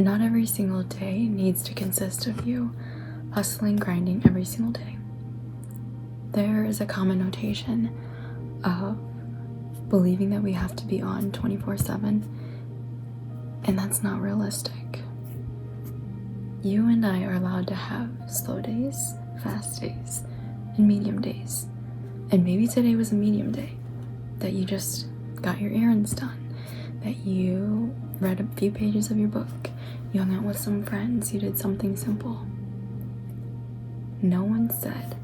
not every single day needs to consist of you hustling, grinding every single day. There is a common notation of believing that we have to be on 24/7, and that's not realistic. You and I are allowed to have slow days, fast days, and medium days. And maybe today was a medium day, that you just got your errands done, that you read a few pages of your book, you hung out with some friends, you did something simple. No one said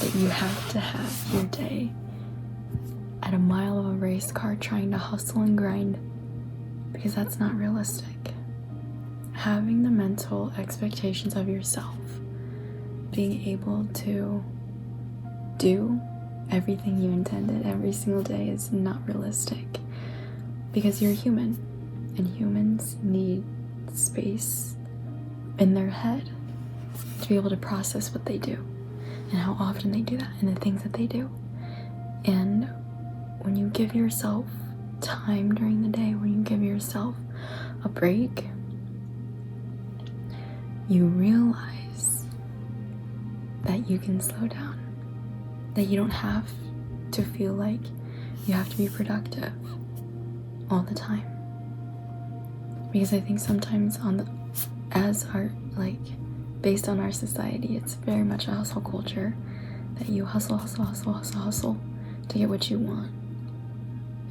that you have to have your day at a mile of a race car trying to hustle and grind, because that's not realistic. Having the mental expectations of yourself, being able to do everything you intended every single day is not realistic, because you're human, and humans need space in their head to be able to process what they do and how often they do that and the things that they do. And when you give yourself time during the day, when you give yourself a break, you realize that you can slow down, that you don't have to feel like you have to be productive all the time. Because I think sometimes based on our society, it's very much a hustle culture, that you hustle to get what you want.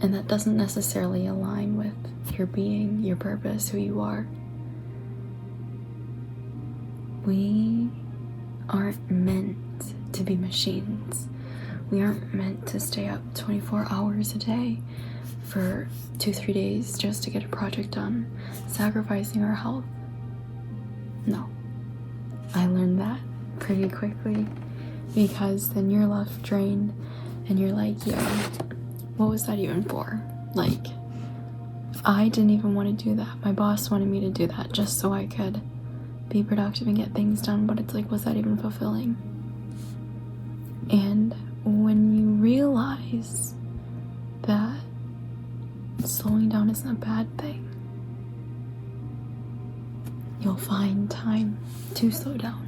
And that doesn't necessarily align with your being, your purpose, who you are. We aren't meant to be machines. We aren't meant to stay up 24 hours a day for 2-3 days just to get a project done, sacrificing our health. No. I learned that pretty quickly, because then you're left drained and you're like, yeah, what was that even for? Like, I didn't even want to do that. My boss wanted me to do that just so I could be productive and get things done, but it's like, was that even fulfilling? And when you realize that slowing down isn't a bad thing, you'll find time to slow down.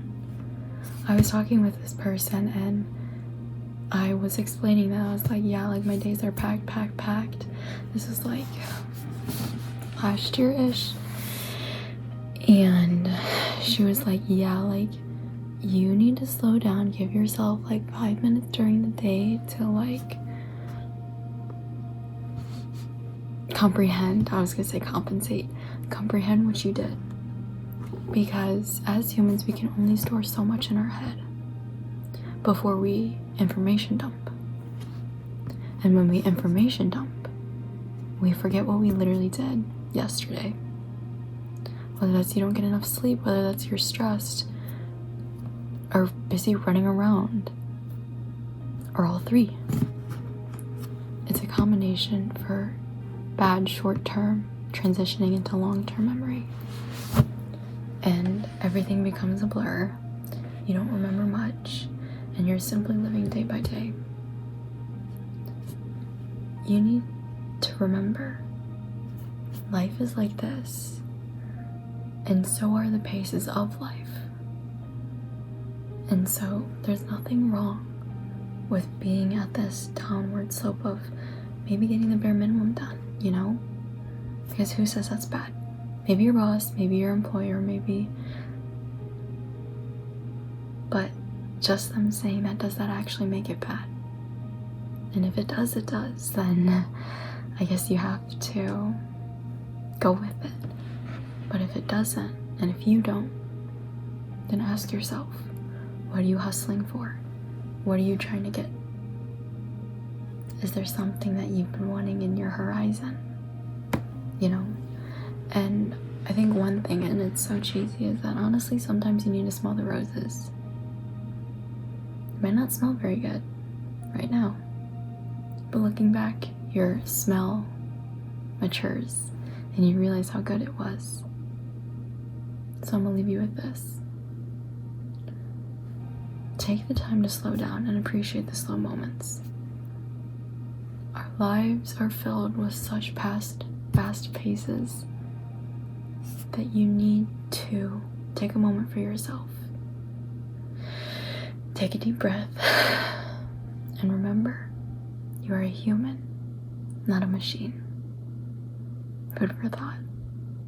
I was talking with this person and I was explaining that. I was like, yeah, like my days are packed. This is like last year-ish. And she was like, yeah, like you need to slow down, give yourself like 5 minutes during the day to like comprehend what you did. Because as humans, we can only store so much in our head before we information dump. And when we information dump, we forget what we literally did yesterday. Whether that's you don't get enough sleep, whether that's you're stressed or busy running around, or all three. It's a combination for bad short-term transitioning into long-term memory. And everything becomes a blur. You don't remember much, and you're simply living day by day. You need to remember, life is like this, and so are the paces of life. And so there's nothing wrong with being at this downward slope of maybe getting the bare minimum done, you know? Because who says that's bad? Maybe your boss, maybe your employer, but just them saying that, does that actually make it bad? And if it does, it does. Then I guess you have to go with it. But if it doesn't, and if you don't, then ask yourself, what are you hustling for? What are you trying to get? Is there something that you've been wanting in your horizon? You know? And I think one thing, and it's so cheesy, is that honestly sometimes you need to smell the roses. It might not smell very good right now, but looking back, your smell matures and you realize how good it was. So I'm gonna leave you with this. Take the time to slow down and appreciate the slow moments. Our lives are filled with such fast paces that you need to take a moment for yourself. Take a deep breath and remember, you are a human, not a machine. Food for thought.